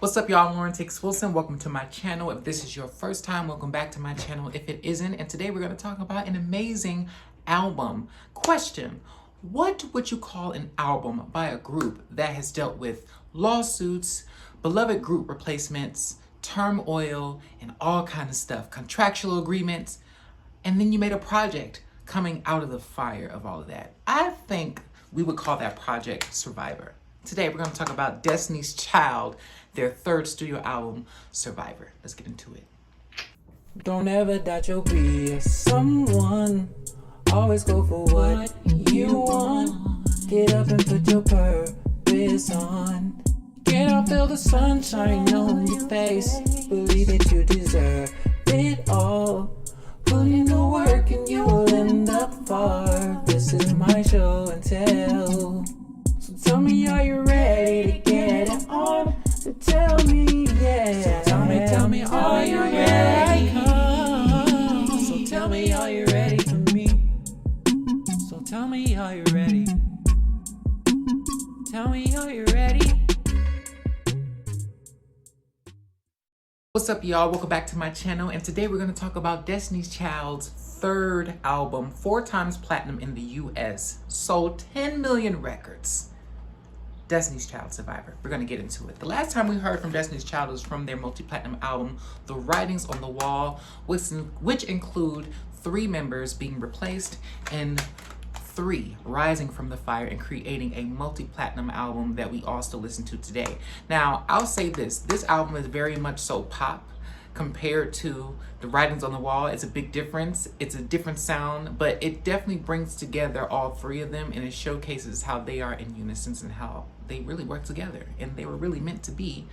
What's up, y'all? I'm Lauren Takes Wilson. Welcome to my channel. If this is your first time, welcome back to my channel. If it isn't, and today we're going to talk about an amazing album. Question: what would you call an album by a group that has dealt with lawsuits, beloved group replacements, turmoil, and all kind of stuff, contractual agreements, and then you made a project coming out of the fire of all of that? I think we would call that project Survivor. Today we're going to talk about Destiny's Child, their third studio album, Survivor. Let's get into it. Don't ever doubt you'll be someone. Always go for what you want. Get up and put your purpose on. Get up, feel the sunshine on your face. Believe that you deserve it all. Put in the work and you will end up far. This is my show and tell. So tell me, are you ready to get it on? So tell me, yeah. So tell me, are you ready? So tell me, are you ready for me? So tell me, are you ready? Tell me, are you ready? What's up, y'all? Welcome back to my channel, and today we're going to talk about Destiny's Child's third album, 4 times platinum in the US, sold 10 million records. Destiny's Child, Survivor. We're going to get into it. The last time we heard from Destiny's Child was from their multi-platinum album, The Writings on the Wall, which include 3 members being replaced and 3 rising from the fire and creating a multi-platinum album that we all still listen to today. Now, I'll say this album is very much so pop compared to The Writings on the Wall. It's a big difference. It's a different sound, but it definitely brings together all 3 of them, and it showcases how they are in unison and how they really work together, and they were really meant to be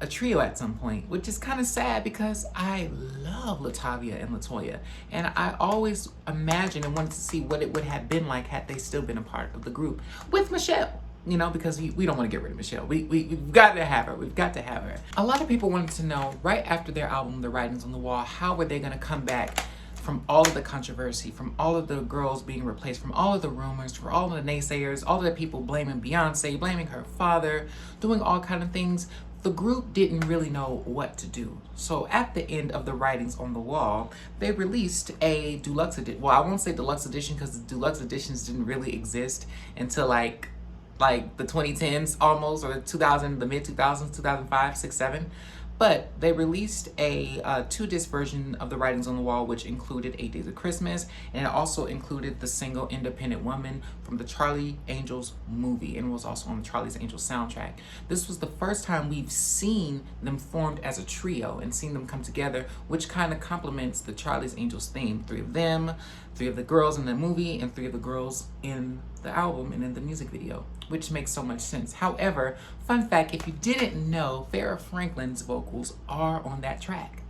a trio at some point, which is kind of sad because I love Latavia and Latoya, and I always imagined and wanted to see what it would have been like had they still been a part of the group with Michelle. You know, because we don't want to get rid of Michelle. We've got to have her. We've got to have her. A lot of people wanted to know, right after their album, The Writings on the Wall, how were they going to come back from all of the controversy, from all of the girls being replaced, from all of the rumors, from all of the naysayers, all of the people blaming Beyonce, blaming her father, doing all kind of things. The group didn't really know what to do. So at the end of The Writings on the Wall, they released a deluxe edition. Well, I won't say deluxe edition because the deluxe editions didn't really exist until like the 2010s almost, or the mid 2000s, 2005, 6, 7. But they released a 2-disc version of The Writings on the Wall, which included 8 Days of Christmas, and it also included the single Independent Woman from the Charlie Angels movie, and it was also on the Charlie's Angels soundtrack. This was the first time we've seen them formed as a trio and seen them come together, which kind of complements the Charlie's Angels theme. 3 of them, 3 of the girls in the movie, and 3 of the girls in the album and in the music video, which makes so much sense. However, fun fact, if you didn't know, Farrah Franklin's vocals are on that track,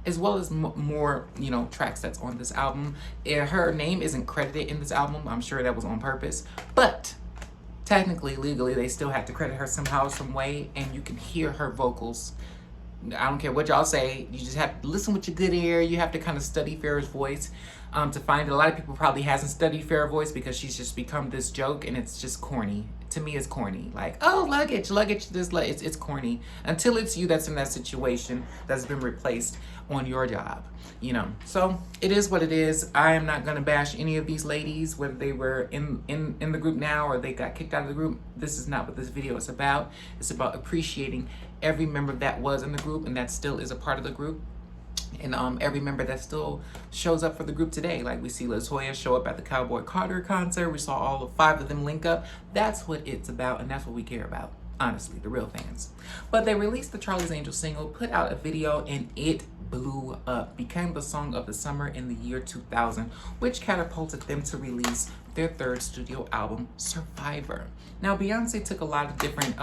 as well as more, tracks that's on this album. Her name isn't credited in this album. I'm sure that was on purpose, but technically, legally, they still have to credit her somehow, some way, and you can hear her vocals. I don't care what y'all say. You just have to listen with your good ear. You have to kind of study Farrah's voice to find it. A lot of people probably hasn't studied Farrah's voice because she's just become this joke, and it's just corny. To me, it's corny. Like, oh, luggage, it's corny. Until it's you that's in that situation that's been replaced on your job, So it is what it is. I am not going to bash any of these ladies, whether they were in the group now or they got kicked out of the group. This is not what this video is about. It's about appreciating every member that was in the group and that still is a part of the group. And every member that still shows up for the group today. Like, we see Latoya show up at the Cowboy Carter concert. We saw all 5 of them link up. That's what it's about, and that's what we care about. Honestly, the real fans. But they released the Charlie's Angels single, put out a video, and it blew up. Became the song of the summer in the year 2000, which catapulted them to release their 3rd studio album, Survivor. Now, Beyonce took a lot of different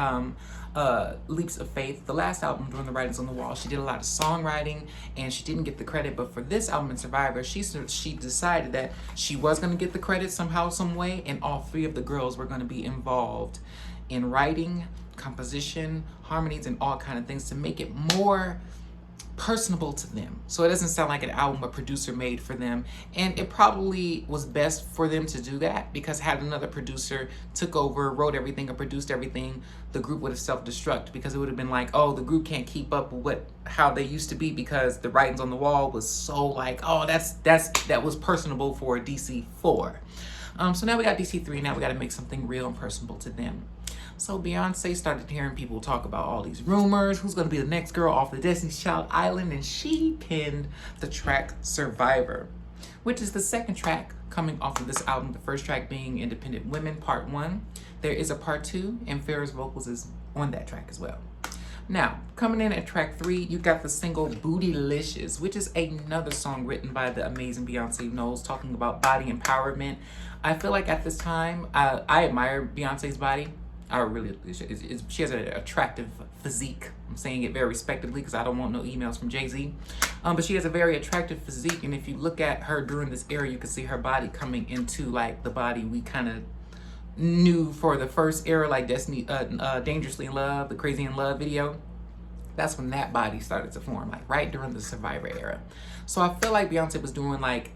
leaps of faith. The last album, during The Writings on the Wall, she did a lot of songwriting, and she didn't get the credit. But for this album, in Survivor, she decided that she was going to get the credit somehow, some way, and all 3 of the girls were going to be involved in writing, composition, harmonies, and all kind of things to make it more personable to them. So it doesn't sound like an album a producer made for them. And it probably was best for them to do that, because had another producer took over, wrote everything, and produced everything, the group would have self-destruct, because it would have been like, oh, the group can't keep up with how they used to be, because the writings on the wall was so like, oh, that was personable for DC4. So now we got DC3, now we got to make something real and personable to them. So Beyonce started hearing people talk about all these rumors, who's going to be the next girl off the Destiny's Child Island, and she penned the track Survivor, which is the second track coming off of this album, the first track being Independent Women Part 1. There is a Part 2, and Farrah's vocals is on that track as well. Now, coming in at track 3, you got the single Bootylicious, which is another song written by the amazing Beyonce Knowles, talking about body empowerment. I feel like at this time, I admire Beyonce's body. I really, she has an attractive physique. I'm saying it very respectively because I don't want no emails from Jay-Z. But she has a very attractive physique, and if you look at her during this era, you can see her body coming into like the body we kind of knew for the first era, like Destiny, Dangerously in Love, the Crazy in Love video. That's when that body started to form, like right during the Survivor era. So I feel like Beyonce was doing like,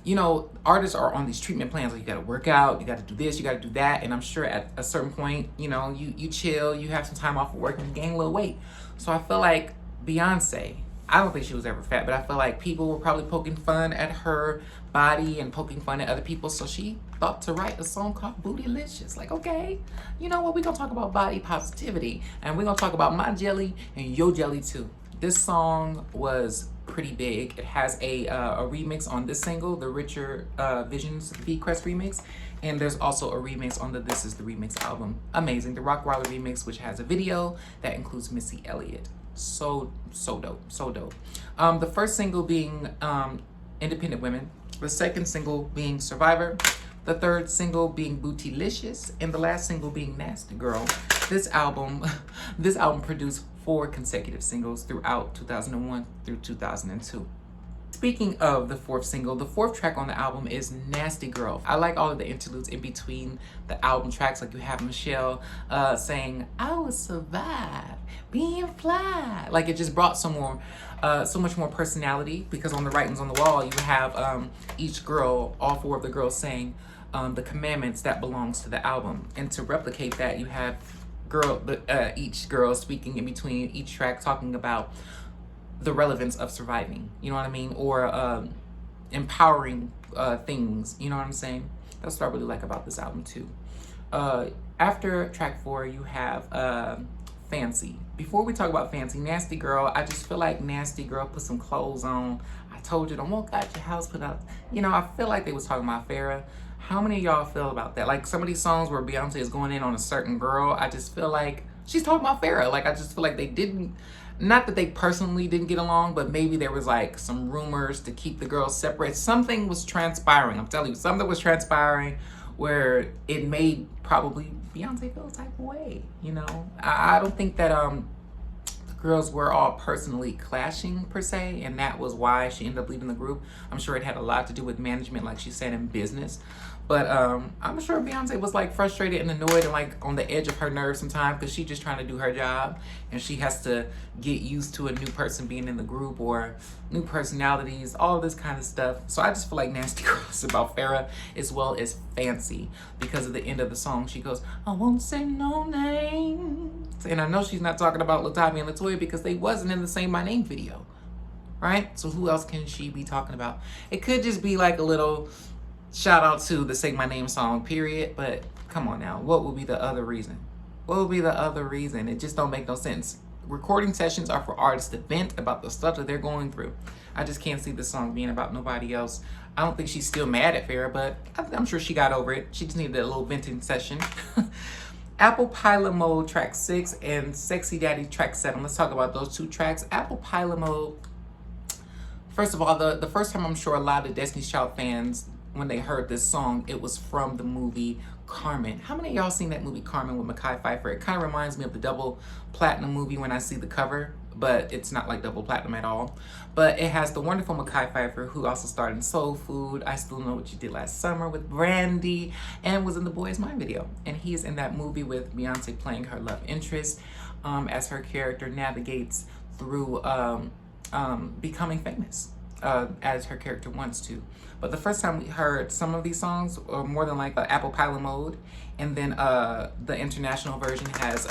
you know, artists are on these treatment plans, like you gotta work out, you gotta do this, you gotta do that, and I'm sure at a certain point, you know, you chill, you have some time off of work and you gain a little weight. So I feel like Beyonce, I don't think she was ever fat, but I feel like people were probably poking fun at her body and poking fun at other people, so she thought to write a song called Bootylicious. Like, okay, you know what, we're gonna talk about body positivity, and we're gonna talk about my jelly and your jelly too. This song was pretty big. It has a remix on this single, the Richer Visions V Crest remix, and there's also a remix on the This Is the Remix album. Amazing. The Rock Wilder remix, which has a video that includes Missy Elliott. So dope, so dope. The first single being Independent Women, the second single being Survivor, the third single being Bootylicious, and the last single being Nasty Girl. This album produced 4 consecutive singles throughout 2001 through 2002. Speaking of the fourth single, the fourth track on the album is Nasty Girl. I like all of the interludes in between the album tracks. Like you have Michelle saying, I will survive being fly. Like it just brought so much more personality, because on the writings on the wall, you have each girl, all 4 of the girls saying the commandments that belongs to the album. And to replicate that, you have each girl speaking in between each track, talking about the relevance of surviving, you know what I mean, or empowering things, you know what I'm saying. That's what I really like about this album too. After track 4, you have Fancy. Before we talk about Fancy, Nasty Girl, I just feel like Nasty Girl put some clothes on. I told you, don't walk out your house, put out, you know, I feel like they was talking about Farrah. How many of y'all feel about that? Like some of these songs where Beyonce is going in on a certain girl, I just feel like she's talking about Farrah. Like I just feel like they didn't, not that they personally didn't get along, but maybe there was like some rumors to keep the girls separate. Something was transpiring. I'm telling you, something was transpiring where it made probably Beyonce feel a type of way, you know? I don't think that the girls were all personally clashing per se, and that was why she ended up leaving the group. I'm sure it had a lot to do with management, like she said, in business. But I'm sure Beyonce was like frustrated and annoyed and like on the edge of her nerves sometimes, because she's just trying to do her job and she has to get used to a new person being in the group or new personalities, all this kind of stuff. So I just feel like Nasty Girl is about Farrah as well as Fancy, because at the end of the song she goes, I won't say no names. And I know she's not talking about Latavia and Latoya because they wasn't in the Say My Name video, right? So who else can she be talking about? It could just be like a little shout out to the Say My Name song, period. But come on now, what would be the other reason? What would be the other reason? It just don't make no sense. Recording sessions are for artists to vent about the stuff that they're going through. I just can't see this song being about nobody else. I don't think she's still mad at Farrah, but I'm sure she got over it. She just needed a little venting session. Apple Pilot Mode track 6 and Sexy Daddy track 7. Let's talk about those 2 tracks. Apple Pilot Mode, first of all, the first time I'm sure a lot of Destiny's Child fans, when they heard this song, it was from the movie Carmen. How many of y'all seen that movie Carmen with Mekhi Phifer? It kind of reminds me of the Double Platinum movie when I see the cover, but it's not like Double Platinum at all. But it has the wonderful Mekhi Phifer, who also starred in Soul Food, I Still Know What You Did Last Summer with Brandy, and was in the Boy Is Mine video. And he is in that movie with Beyonce playing her love interest as her character navigates through becoming famous as her character wants to. But the first time we heard some of these songs, or more than like Apple Pilot Mode, and then the international version has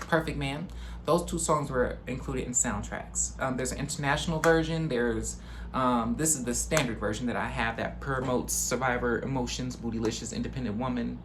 Perfect Man. Those two songs were included in soundtracks. There's an international version. There's this is the standard version that I have that promotes Survivor, Emotions, Bootylicious, Independent Woman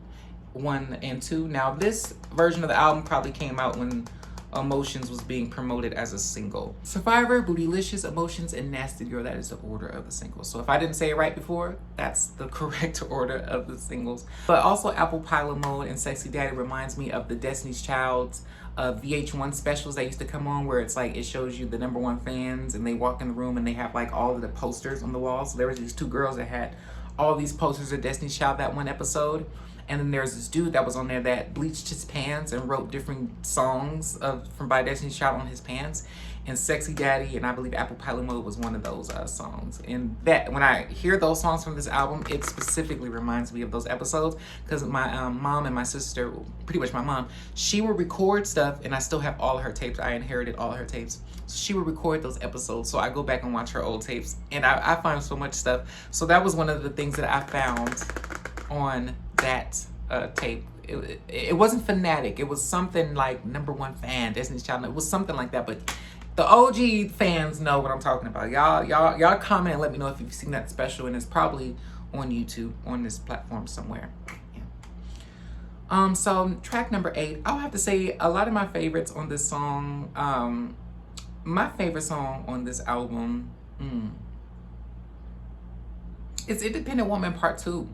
1 and 2. Now this version of the album probably came out when Emotions was being promoted as a single. Survivor, Bootylicious, Emotions, and Nasty Girl, that is the order of the singles. So if I didn't say it right before, that's the correct order of the singles. But also Apple Pilot Mode and Sexy Daddy reminds me of the Destiny's Child's VH1 specials that used to come on, where it's like it shows you the #1 fans and they walk in the room and they have like all of the posters on the wall. So there was these two girls that had all these posters of Destiny's Child that one episode. And then there's this dude that was on there that bleached his pants and wrote different songs from by Destiny's Child on his pants. And Sexy Daddy and I believe Apple Pilot Mode was one of those songs. And that when I hear those songs from this album, it specifically reminds me of those episodes, because my mom and my sister, pretty much my mom, she would record stuff, and I still have all of her tapes. I inherited all of her tapes. So she would record those episodes. So I go back and watch her old tapes, and I find so much stuff. So that was one of the things that I found on that tape. It wasn't Fanatic. It was something like #1 fan, Destiny's Child. It was something like that. But the OG fans know what I'm talking about. Y'all comment and let me know if you've seen that special, and it's probably on YouTube on this platform somewhere. Yeah. So track number 8. I'll have to say a lot of my favorites on this song. My favorite song on this album, it's Independent Woman Part 2.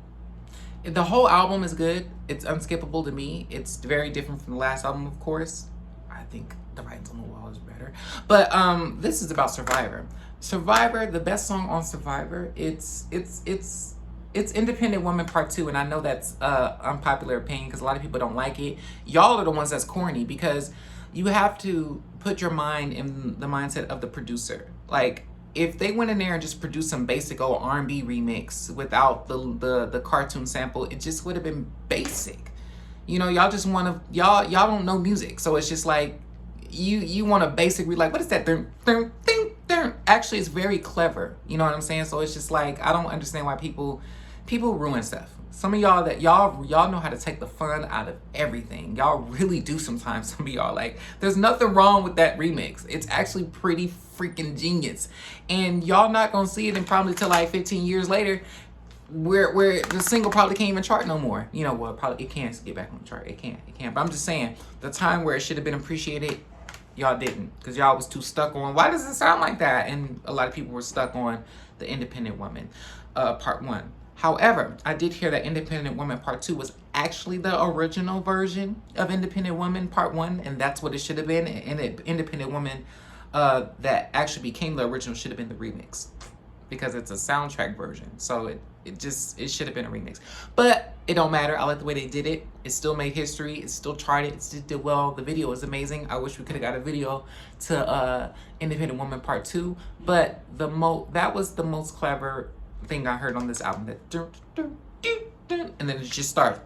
The whole album is good. It's unskippable to me. It's very different from the last album, of course. I think The Writings on the Wall is better. But this is about Survivor. Survivor, the best song on Survivor, it's Independent Woman Part 2. And I know that's unpopular opinion because a lot of people don't like it. Y'all are the ones that's corny, because you have to put your mind in the mindset of the producer. Like, if they went in there and just produced some basic old R&B remix without the cartoon sample, it just would have been basic. You know, y'all just want to, y'all don't know music. So it's just like, you want a basic, like, what is that? Actually, it's very clever. You know what I'm saying? So it's just like, I don't understand why people ruin stuff. Some of y'all that y'all know how to take the fun out of everything. Y'all really do sometimes. Some of y'all, like, there's nothing wrong with that remix. It's actually pretty freaking genius. And y'all not gonna see it in probably till like 15 years later, where the single probably can't even chart no more. You know, well, probably it can get back on the chart. It can. But I'm just saying, the time where it should have been appreciated, y'all didn't, because y'all was too stuck on, why does it sound like that? And a lot of people were stuck on the Independent Woman Part 1. However, I did hear that Independent Woman Part 2 was actually the original version of Independent Woman Part 1, and that's what it should have been. And Independent Woman that actually became the original should have been the remix, because it's a soundtrack version. So it should have been a remix. But it don't matter. I like the way they did it. It still made history. It still charted. It still did well. The video is amazing. I wish we could have got a video to Independent Woman Part 2. But that was the most clever thing I heard on this album. That and then it just starts.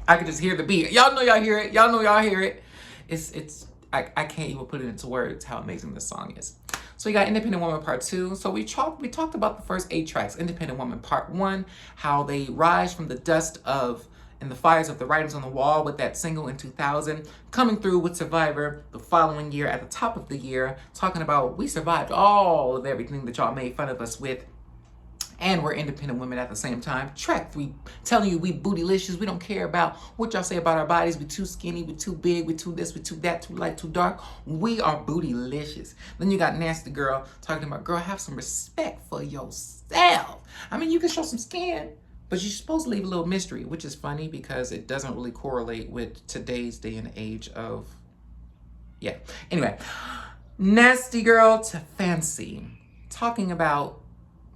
I could just hear the beat. Y'all know y'all hear it. Y'all know y'all hear it. I can't even put it into words how amazing this song is. So we got Independent Woman Part 2. So we talked about the first 8 tracks. Independent Woman Part 1, how they rise from the dust of and the fires of The Writings on the Wall with that single in 2000, coming through with Survivor the following year at the top of the year, talking about we survived all of everything that y'all made fun of us with, and we're independent women at the same time. Track 3, telling you we bootylicious. We don't care about what y'all say about our bodies. We too skinny, we too big, we too this, we too that, too light, too dark. We are bootylicious. Then you got Nasty Girl talking about, girl, have some respect for yourself. I mean, you can show some skin, but you're supposed to leave a little mystery, which is funny because it doesn't really correlate with today's day and age of, yeah. Anyway, Nasty Girl to Fancy, talking about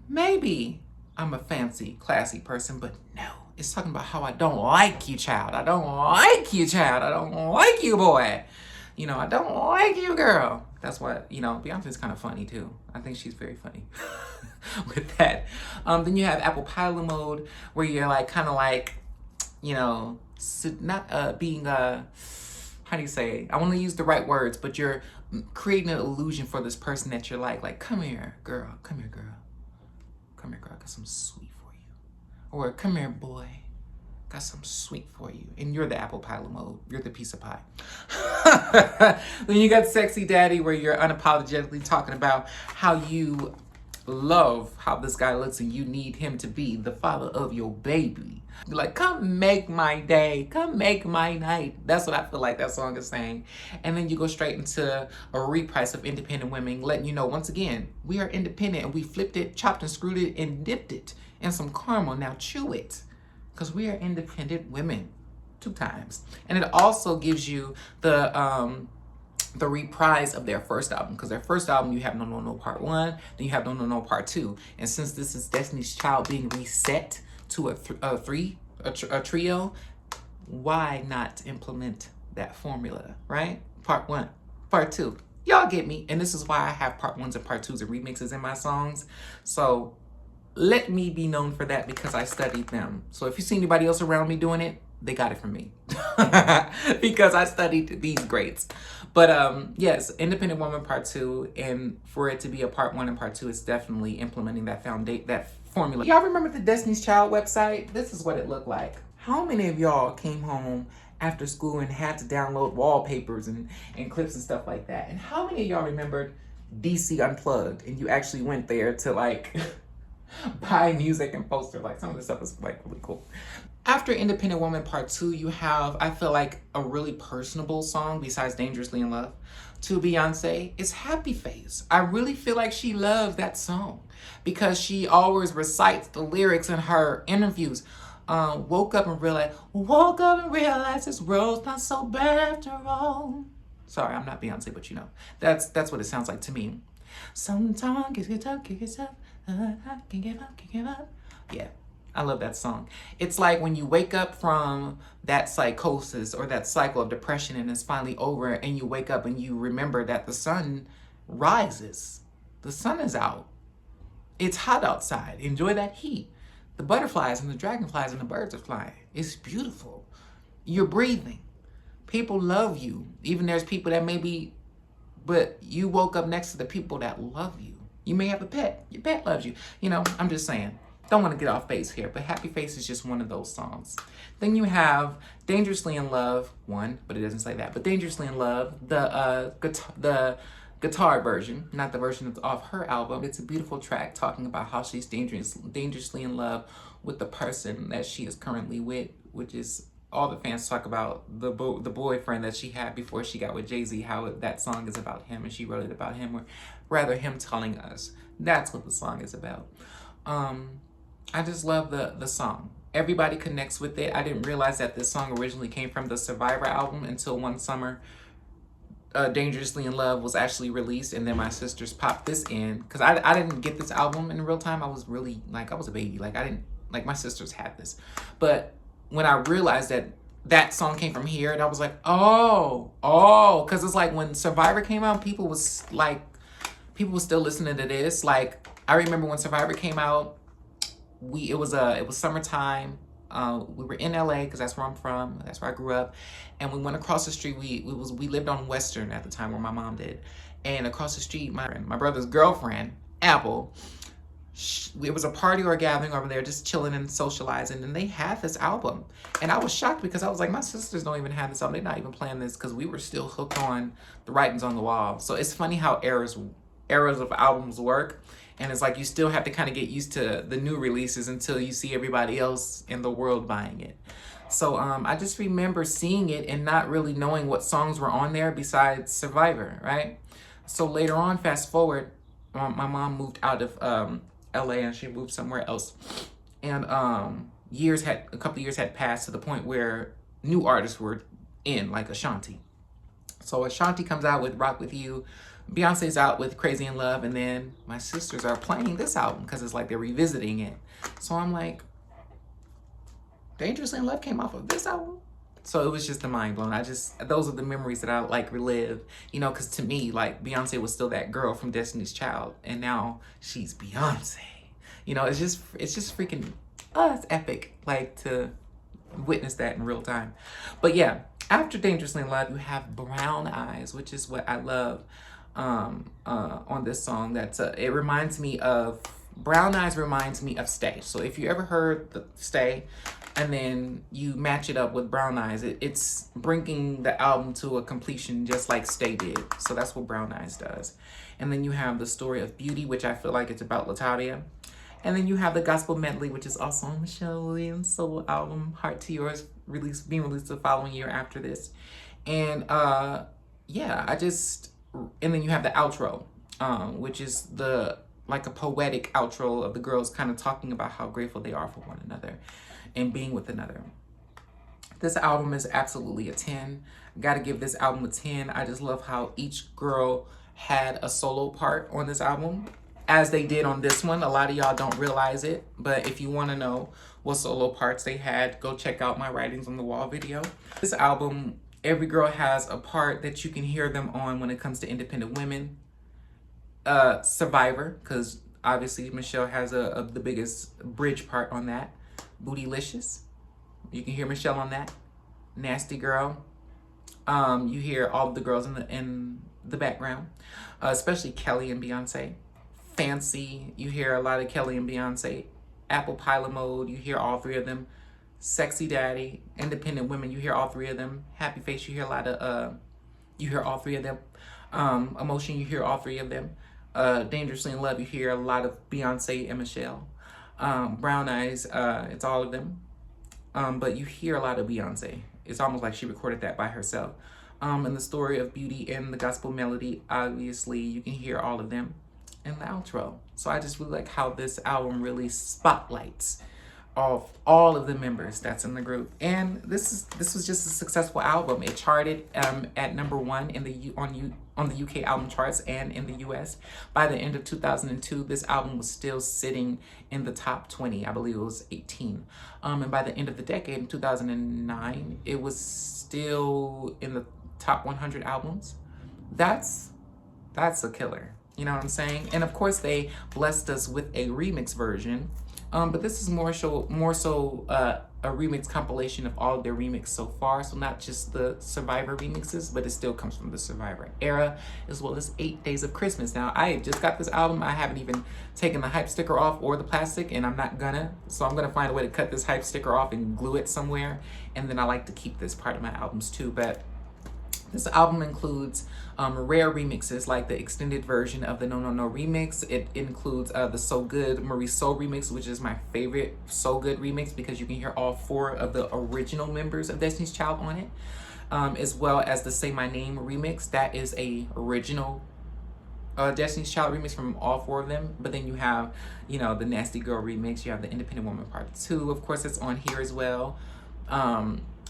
maybe I'm a fancy, classy person, but no. It's talking about how I don't like you, child. I don't like you, child. I don't like you, boy. You know, I don't like you, girl. That's what, you know, Beyonce's kind of funny, too. I think she's very funny with that. Then you have Apple Pilot Mode, where you're like, kind of like, you know, not being how do you say? I want to use the right words, but you're creating an illusion for this person that you're like, come here, girl, come here, girl, come here, girl, I got some sweet for you, or come here, boy, got some sweet for you, and you're the apple pie mode, you're the piece of pie. Then you got sexy daddy, where you're unapologetically talking about how you love how this guy looks and you need him to be the father of your baby. You're like, come make my day, come make my night. That's what I feel like that song is saying. And then you go straight into a reprise of independent women, letting you know, once again, we are independent and we flipped it, chopped and screwed it, and dipped it in some caramel. Now chew it, because we are independent women 2 times. And it also gives you the reprise of their first album, because their first album, you have No No No Part 1, then you have No No No Part 2. And since this is Destiny's Child being reset to a trio, why not implement that formula, right? Part 1, Part 2. Y'all get me. And this is why I have Part 1s and Part 2s and remixes in my songs. So let me be known for that, because I studied them. So if you see anybody else around me doing it, they got it from me. Because I studied these greats. But yes, Independent Woman Part 2, and for it to be a Part 1 and Part 2, it's definitely implementing that formula. Y'all remember the Destiny's Child website? This is what it looked like. How many of y'all came home after school and had to download wallpapers and clips and stuff like that? And how many of y'all remembered DC Unplugged and you actually went there to like buy music and posters? Like, some of this stuff is like really cool. After Independent Woman Part 2, you have, I feel like, a really personable song besides Dangerously in Love to Beyonce. It's Happy Face. I really feel like she loves that song because she always recites the lyrics in her interviews. Woke up and realized this world's not so bad after all. Sorry, I'm not Beyonce, but you know, that's what it sounds like to me. Sometimes get up, I can give up. Yeah. I love that song. It's like when you wake up from that psychosis or that cycle of depression and it's finally over, and you wake up and you remember that the sun rises. The sun is out. It's hot outside. Enjoy that heat. The butterflies and the dragonflies and the birds are flying. It's beautiful. You're breathing. People love you. Even there's people that maybe, but you woke up next to the people that love you. You may have a pet. Your pet loves you. You know, I'm just saying. Don't want to get off base here, but Happy Face is just one of those songs. Then you have Dangerously in Love, one, but it doesn't say that, but Dangerously in Love, the guitar version, not the version that's off her album. It's a beautiful track talking about how she's dangerously in love with the person that she is currently with, which is all the fans talk about the boyfriend that she had before she got with Jay-Z, how that song is about him and she wrote it about him, or rather him telling us. That's what the song is about. I just love the song. Everybody connects with it. I didn't realize that this song originally came from the Survivor album until one summer Dangerously in Love was actually released, and then my sisters popped this in, because I didn't get this album in real time. I was really, like, I was a baby. Like, I didn't, like, my sisters had this. But when I realized that that song came from here, and I was like, oh, because it's like when Survivor came out, people were still listening to this. Like, I remember when Survivor came out, it was summertime. We were in LA because that's where I'm from. That's where I grew up. And we went across the street. We lived on Western at the time, where my mom did. And across the street, my brother's girlfriend, Apple, it was a party or a gathering over there, just chilling and socializing. And they had this album. And I was shocked because I was like, my sisters don't even have this album. They're not even playing this, because we were still hooked on the writings on the wall. So it's funny how eras of albums work. And it's like you still have to kind of get used to the new releases until you see everybody else in the world buying it. So I just remember seeing it and not really knowing what songs were on there besides Survivor, right? So later on, fast forward, my mom moved out of LA and she moved somewhere else. And a couple years had passed to the point where new artists were in, like Ashanti. So Ashanti comes out with Rock With You. Beyonce's out with Crazy in Love, and then my sisters are playing this album because it's like they're revisiting it. So I'm like, Dangerously in Love came off of this album? So it was just a mind blown. Those are the memories that I like relive, you know, because to me, like, Beyonce was still that girl from Destiny's Child, and now she's Beyonce. You know, it's just freaking, it's epic, like, to witness that in real time. But yeah, after Dangerously in Love, you have Brown Eyes, which is what I love on this song. It reminds me of, Brown Eyes reminds me of Stay. So if you ever heard the Stay and then you match it up with Brown Eyes, it's bringing the album to a completion just like Stay did. So that's what Brown Eyes does. And then you have the Story of Beauty, which I feel like it's about Latavia. And then you have the Gospel Medley, which is also on Michelle Williams' solo album, Heart to Yours, being released the following year after this. And yeah, and then you have the outro, which is like a poetic outro of the girls kind of talking about how grateful they are for one another and being with another. This album is absolutely a 10. Gotta give this album a 10. I just love how each girl had a solo part on this album, as they did on this one. A lot of y'all don't realize it, but if you want to know what solo parts they had, go check out my Writings on the Wall video. This album, every girl has a part that you can hear them on when it comes to independent women. Survivor, because obviously Michelle has the biggest bridge part on that. Bootylicious, you can hear Michelle on that. Nasty Girl, you hear all of the girls in the background, especially Kelly and Beyonce. Fancy, you hear a lot of Kelly and Beyonce. Apple Pilot Mode, you hear all three of them. Sexy Daddy, Independent Women, you hear all three of them. Happy Face, you hear a lot of you hear all three of them. Emotion, you hear all three of them. Dangerously in Love, you hear a lot of Beyonce and Michelle. Brown Eyes, it's all of them. But you hear a lot of Beyonce. It's almost like she recorded that by herself. And the Story of Beauty and the Gospel Melody, obviously you can hear all of them. And the outro. So I just really like how this album really spotlights of all of the members that's in the group. And this was just a successful album. It charted at #1 on the UK album charts and in the US. By the end of 2002, this album was still sitting in the top 20. I believe it was 18. And by the end of the decade, in 2009, it was still in the top 100 albums. That's a killer. You know what I'm saying? And of course, they blessed us with a remix version. But this is more so a remix compilation of all of their remix so far. So not just the Survivor remixes, but it still comes from the Survivor era, as well as 8 Days of Christmas. Now, I just got this album. I haven't even taken the hype sticker off or the plastic, and I'm not gonna. So I'm gonna find a way to cut this hype sticker off and glue it somewhere. And then I like to keep this part of my albums too. But this album includes rare remixes like the extended version of the No No No remix. It includes the So Good Marie Soul remix, which is my favorite So Good remix because you can hear all 4 of the original members of Destiny's Child on it, as well as the Say My Name remix. That is a original Destiny's Child remix from all 4 of them. But then you have, you know, the Nasty Girl remix. You have the Independent Woman Part 2. Of course, it's on here as well.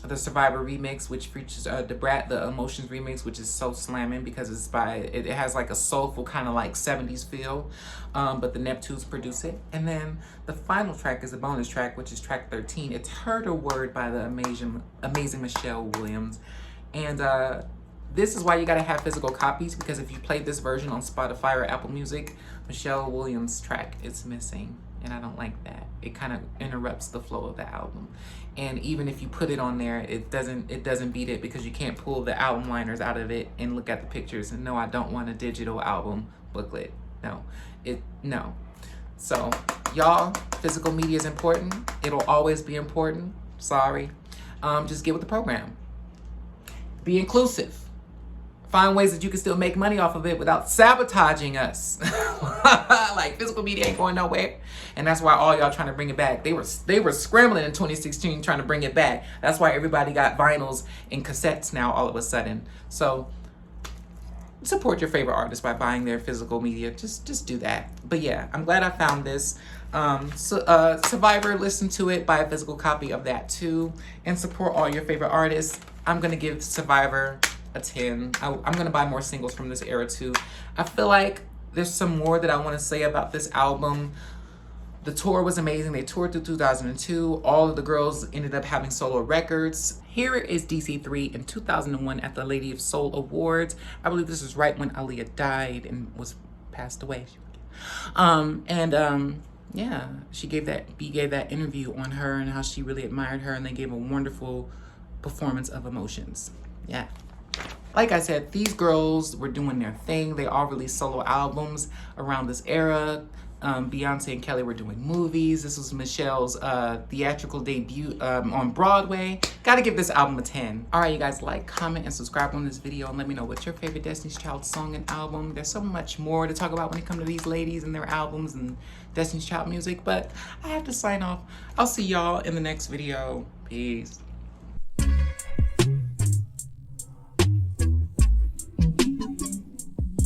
The Survivor remix, which features the Brat, the Emotions remix, which is so slamming because it has like a soulful kind of like 70s feel, but the Neptunes produce it. And then the final track is a bonus track, which is track 13. It's Heard a Word by the amazing Michelle Williams. And this is why you gotta have physical copies, because if you play this version on Spotify or Apple Music, Michelle Williams' track is missing. And I don't like that. It kind of interrupts the flow of the album. And even if you put it on there, it doesn't beat it because you can't pull the album liners out of it and look at the pictures. And no, I don't want a digital album booklet. No. So y'all, physical media is important. It'll always be important. Sorry. Just get with the program. Be inclusive. Find ways that you can still make money off of it without sabotaging us. Like, physical media ain't going nowhere. And that's why all y'all trying to bring it back. They were scrambling in 2016 trying to bring it back. That's why everybody got vinyls and cassettes now all of a sudden. So support your favorite artist by buying their physical media. Just do that. But yeah, I'm glad I found this. Survivor, listen to it, buy a physical copy of that too, and support all your favorite artists. I'm gonna give Survivor a 10. I'm gonna buy more singles from this era too. I feel like there's some more that I want to say about this album. The tour was amazing. They toured through 2002. All of the girls ended up having solo records. Here is DC3 in 2001 at the Lady of Soul Awards. I believe this is right when Aaliyah died and was passed away. yeah, B gave that interview on her and how she really admired her, and they gave a wonderful performance of emotions. Yeah. Like I said, these girls were doing their thing. They all released solo albums around this era. Beyonce and Kelly were doing movies. This was Michelle's theatrical debut on Broadway. Gotta give this album a 10. All right, you guys, like, comment, and subscribe on this video, and let me know what's your favorite Destiny's Child song and album. There's so much more to talk about when it comes to these ladies and their albums and Destiny's Child music, but I have to sign off. I'll see y'all in the next video. Peace.